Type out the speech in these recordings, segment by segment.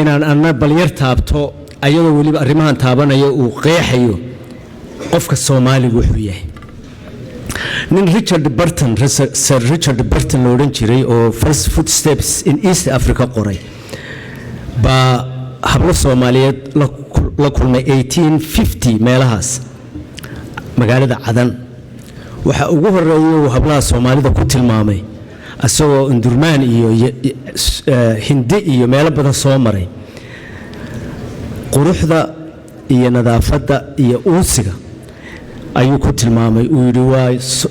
inaan anna balyar taabto ayadoo weliba arrimahan taabanayo uu qeexayo qofka Soomaaligu wuxuu yahay nin Sir Richard Burton loo oran jiray oo First Footsteps in East Africa qoray ba hablo Soomaaliyeed la kulmay 1850 meelahaas magaalada Cadan waxa ugu horeeyay hablaha Soomaalida ku tilmaamay asagoo Indurmaan iyo Hindi iyo meelo badan soo maray quruxda iyo nadaafada iyo uunsiga ayuu ku tilmaamay uu yiri waa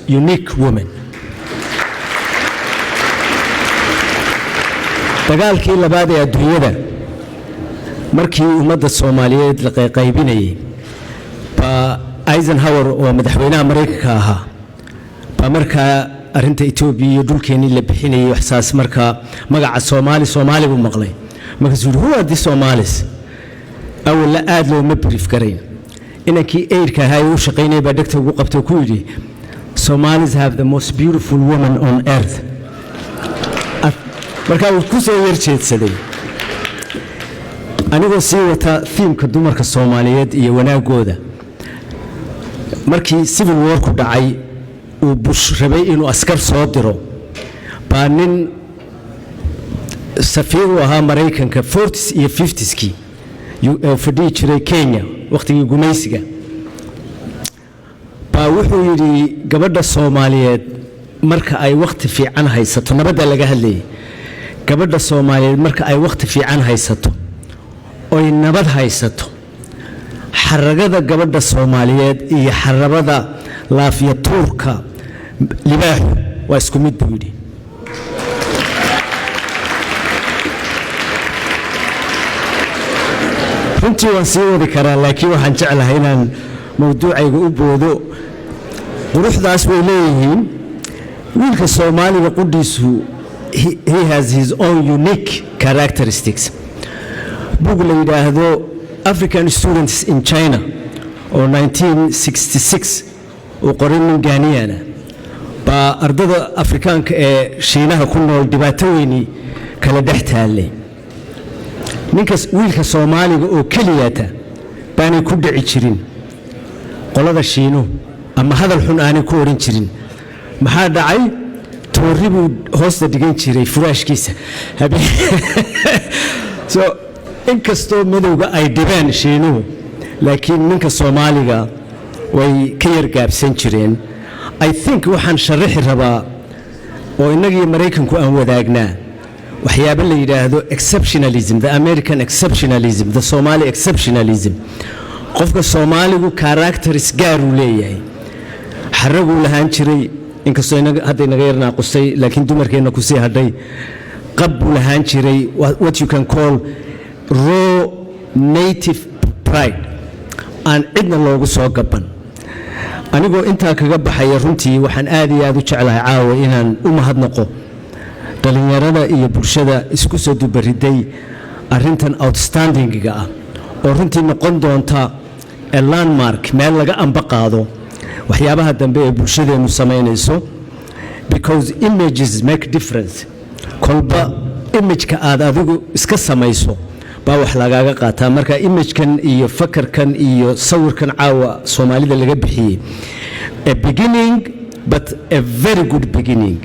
unique woman dagaalkii labaad ee adduunyada markii ummadda Soomaaliyeed la qaybinayay ba Eisenhower oo madaxweynaha Mareykanka ahaa ba markaa arinta Ethiopia iyo dhulkeeni la bixinayay waxsaas markaa magaca Soomaali buu maqlay markaasuu yiri huwa di Somalis awla aad loo ma brief gareyn inankii eyrka ahaa uu shaqeynay baa dhagta ugu qabtay ku yiri Somalis have the most beautiful woman on earth markaa uu ku soo warjeedsaday anigoo sii wata theme-ka dumarka Soomaaliyeed iyo wanaagooda markii civil war ku dhacay uu Bush rabay inuu askar soo diro baa nin safiir u ahaa Mareykanka 40s iyo 50s-kii fadhii jiray Kenya waqtigii gumaysiga baa wuxuu yiri gabadha Soomaaliyeed marka ay waqti fiican haysato nabadda laga hadlayay gabadha Soomaaliyeed marka ay waqti fiican haysato oo nabad haysato xaragada gabadha Soomaaliyeed iyo xarabada laafiya tuurka libaaxu waa isku mid buu yiri runtii waan sii wadi karaa laakiin waxaan jeclahay inaan mawduucayga u boodo quruxdaas way leeyihiin wiilka Soomaaliga qudhiisu he has his own unique characteristics bug la yiraahdo African students in China oo 1966 oo qorin nin Ghanaian ba ardada Afrikaanka ee Shiinaha ku nool dhibaato weyn kala dhaxtaalay ninkaas wiilka Soomaaliga oo keliyata baanay ku dhici jirin qolada Shiino ama hadal xun aanay ku oran jirin maxaa dhacay tooribu hoosta dhigan jiray furaashkiisa so inkastoo madowga ay dhibaan Shiinuhu laakiin ninka Soomaaliga way ka yar gaabsan jireen I think waxaan sharaxi rabaa oo inagii Mareykanku aan wadaagnaa waxyaabo la yiraahdo exceptionalism the American exceptionalism the Somali exceptionalism qofka Soomaaligu characters gaar u leeyahay xaragu lahaan jiray inkastoo hadda inaga yarna qusay laakiin dumarkeena ku sii hadhay qab lahaan jiray what you can call raw native pride aan cidna loogu soo gaban anigoo inta kaga baxay runtii waxaan aad iyo aad u jeclahay caawa inaan u mahadnaqo dhalinyarada iyo bulshada isku soo dubariday arintan outstanding-ga ah oo runtii noqon doonta a landmark meel laga amba qaado waxyaabaha dambe ee bulshadeenu sameynayso because images make difference kolba image-ka aad adigu iska samayso baa wax lagaaga qaataa marka image-kan iyo fakarkan iyo sawirkan caawa Soomaalida laga bixiyay a beginning but a very good beginning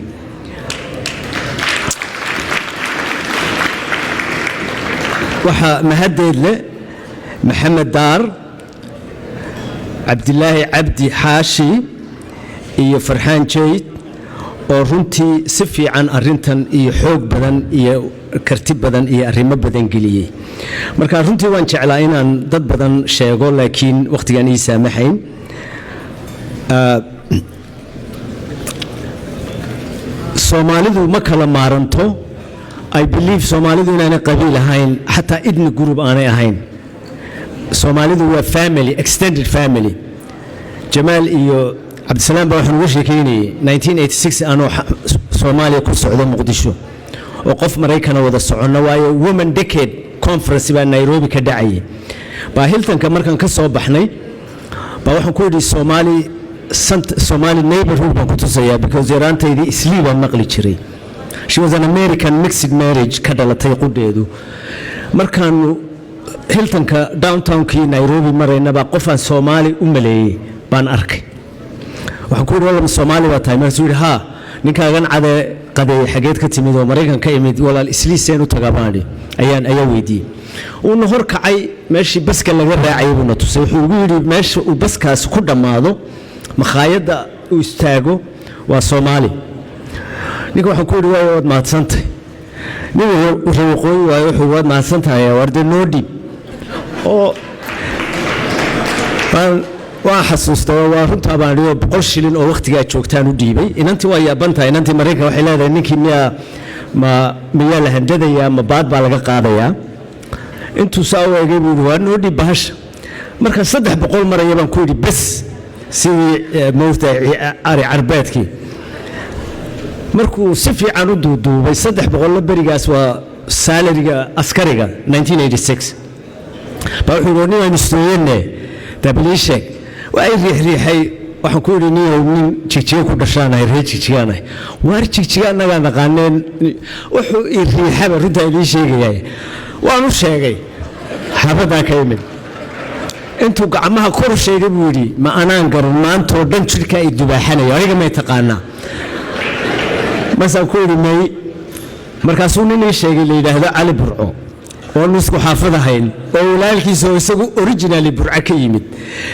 waxa mahadeed le Maxamed Daar Abdullaahi Cabdi Xaashi iyo Farxaan Jeyd oo runtii si fiican arintan iyo xoog badan iyo karti badan iyo arrimo badan geliyay marka runtii waan jeclaa inaan dad badan sheego laakiin waqtigan ii saamaxayn Soomaalidu ma kala maaranto I believe Soomaalidu inaanay qabiil ahayn xataa idni group aanay ahayn Soomaalidu waa family extended family Jamaal iyo Abdisalaam baa waxaan uga sheekeynay 1986 anoo Soomaaliya ku socdo Muqdisho oo qof Mareykan wada socono waayo women decade conference baa Nairobi ka dhacay baa Hiltonka markan ka soo baxnay baa waxaan ku yiri Somali neighborhood baan ku tusaya because yaraantaydii isliiba maqli jiray she was an American mixed marriage ka dhalatay qudeedu markaanu Hiltonka downtown-kii Nairobi maraynaba qofaan Soomaali u maleeyay baan arkay waxaan ku yiri Soomaali waa tahay markuu yiri ha ninkaagan qaday xageed ka timid oo Mareykan ka imid walaal isliiseen u tagabaani ayaa weydiiyay uu hor kacay meeshii baska laga raacay buu tusay wuxuu ugu yiri meesha uu baskaas ku dhamaado makhaayada uu istaago waa Soomaali ninka waxaan ku yiri waa maadsantay ninka wuxuu waayo wuxuu waa maadsantahay warde noodi oo waa xasuusta waa runta baan iyo 100 shilin oo waqtiga joogtaan u dhiibay inantii waa yaabantahay inantii Mareykan waxay leedahay ninkii miya la handadaya ma baad baa laga qaadaya intuu soo eegay buu waa noodi bahasha marka 300 maraya baan ku yiri bas si moofta ari arbeedkii markuu si fiican u duuduubay 300 la barigaas waa salariga askariga 1986 baa wuxuu roonay inuu sooyene tabliishe waa riixay waxaan ku yiri nin jijiga ku dhashaanay reejijigaanay waar jijiga anaga naqaaneen wuxuu riixaba runta ay sheegayay waan u sheegay xabada ka yimid intuu gacmaha kor sheegay buu yiri ma anaan garan maanta dhan jirka ay dubaaxanayo aniga ma taqaana masaan ku yiri may markaasuu nin sheegay leeyahay Ali Burco oo nusku xaafadahayn oo walaalkiisa isagu originally Burco ka yimid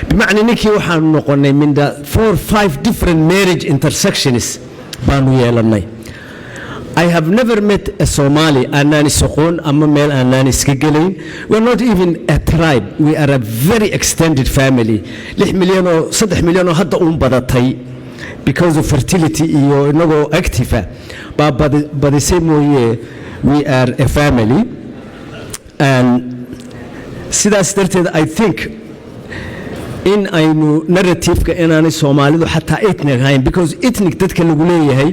bimaana ninkii waxaan noqonay min 4-5 different marriage intersections baanu yeelanay I have never met a Somali anani soqon amma meel anani iska galayn we're not even a tribe we are a very extended family 6 milyan oo 3 milyan oo hadda badatay because of fertility iyo inago active but the same way we are a family and sidaas darteed I think in aynu narrative-ka inaanay Soomaalidu xataa ethnic ahayn because ethnic dadka lagu leeyahay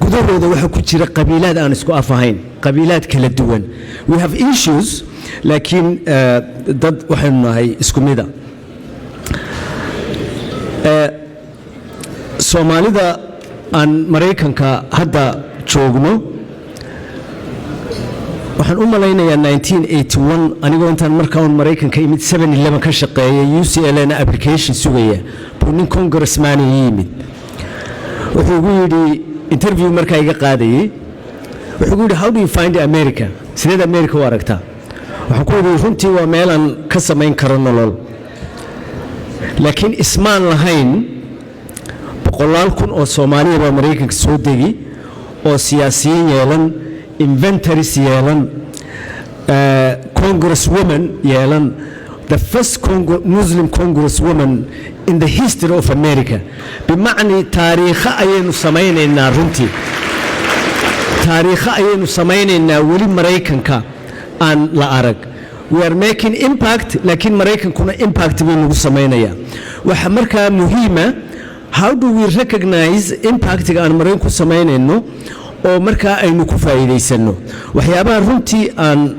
gudahooda waxa ku jira qabiilad aan isku afahayn qabiilad kala duwan we have issues laakiin dad waxaynu nahay isku mid ah Soomaalida aan Mareykanka hadda joogno waxaan u malaynayaa 1981 anigoo intaan markaa Mareykanka imid 7-11 ka shaqeeyay UCLA na application sugaya nin congressman yimid wuxuu ugu yiri interview markaa iga qaadayay wuxuu ugu yiri how do you find America sidee America u aragtaa waxaan ku yiri runtii waa meel aan ka sameyn karo nolol laakiin ismaan lahayn 100,000 oo Soomaaliya baa Mareykanka soo degi oo siyaasiyiin yeelan inventories yeelan congresswoman yeelan the first Muslim congresswoman in the history of America bimaana taariikh ayaynu sameeynaa runtii taariikh ayaynu sameeynaa wali Mareykanka aan la arag we are making impact laakiin Mareykankuna impact bay nagu sameeynaya waxa markaa muhiima how do we recognize impact aan Mareykanku sameeynayno oo markaa aynu ku faa'iideysano waxyaabaha runtii aan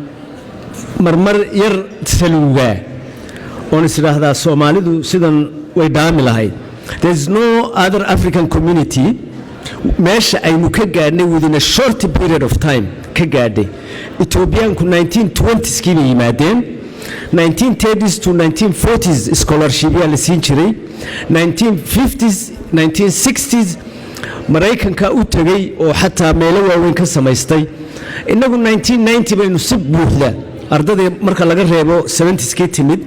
marmar yar saluuga oo isiraahdaa Soomaalidu sidan way dhaami lahayd there is no other African community meesha aynu ka gaadhnay within a short period of time ka gaadhay Ethiopianku 1920s kii bay yimaadeen 1930s to 1940s scholarship la siin jiray 1950s 1960s Mareykanka u tagay oo xataa meelo waaweyn ka samaystay inagu 1990 baynu si buuxda ardada marka laga reebo 70s kii timid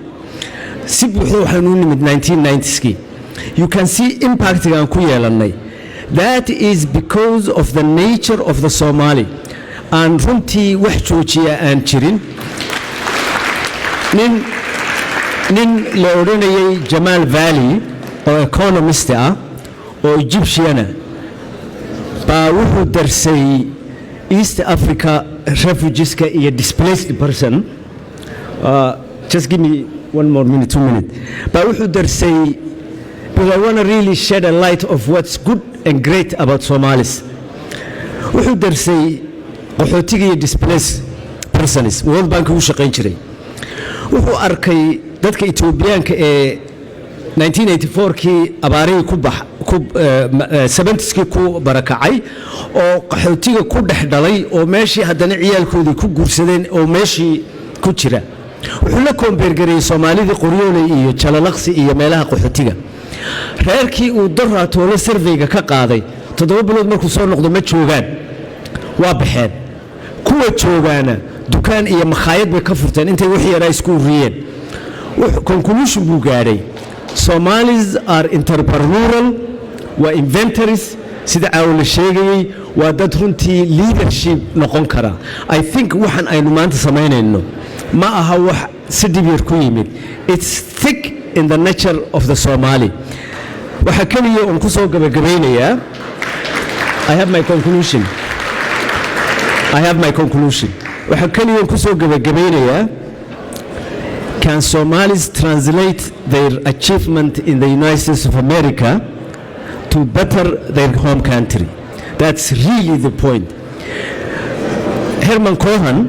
si buuxda waxaanu nimid 1990s kii you can see impact aan ku yeelanay that is because of the nature of the Somali and runtii wax joojiya aan jirin nin la oranayay Jamal Valley oo economist ah oo Egyptian baa wuxuu darsay East Africa refugees iyo displaced person just give me 1 more minute 2 minutes baa wuxuu darsay because I want to really shed a light of what's good and great about Somalis wuxuu darsay qaxootiga iyo displaced persons World Bank uu shaqeyn jiray wuxuu arkay dadka Ethiopianka ee 1984kii abaarihii ku 70skii ku barakacay oo qaxootiga ku dhex dhalay oo meeshii haddana ciyaalkoodii ku guursadeen oo meeshii ku jira wuxuu la koombeergareeyay Soomaalidii Qoryooley iyo Jalalaqsi iyo meelaha qaxootiga reerkii uu daraatoole surveyga ka qaaday 7 bilood markuu soo noqdo ma joogaan waa baxeen kuwa joogaana dukaan iyo makhaayad bay ka furteen intay wixii yaraa isku uriyeen conclusion buu gaadhay Somalis are entrepreneurial wa inventors sida aawla sheegay waa dad runtii leadership noqon kara I think waxan aynu maanta sameynayno ma aha wax si dib yar ku yimid it's thick in the nature of the Somali waxa kaliya oo ku soo gabagabeynaya I have my conclusion waxa kaliya oo ku soo gabagabeynaya Can Somalis translate their achievement in the United States of America to better their home country? That's really the point. Herman Cohen,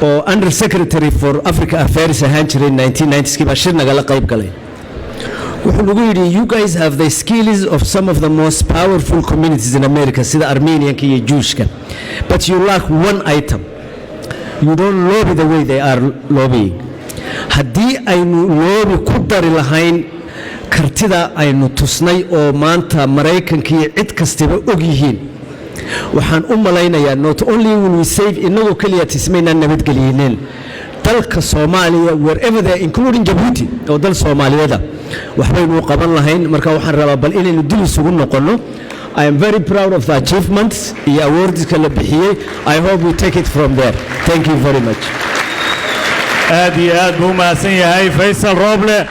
or Under Secretary for Africa Affairs in 1990s, you guys have the skills of some of the most powerful communities in America, the Armenian and Jewish, but you lack one item. You don't lobby the way they are lobbying. haddii aynu loobi ku dari lahayn kartida aynu tusnay oo maanta Mareykanka iyo cid kastaba og yihiin waxaan u malaynayaa not only will we save inagu kaliya tismayna nabadgeliyeen dalka Soomaaliya wherever they including Djibouti oo dal Soomaaliyada waxbaynu qaban lahayn marka waxaan rabaa bal inaynu dil isugu noqono I am very proud of the achievements iyo awards kala bixiyay I hope we take it from there thank you very much aad iyo aad buu mahadsan yahay Faysal Roble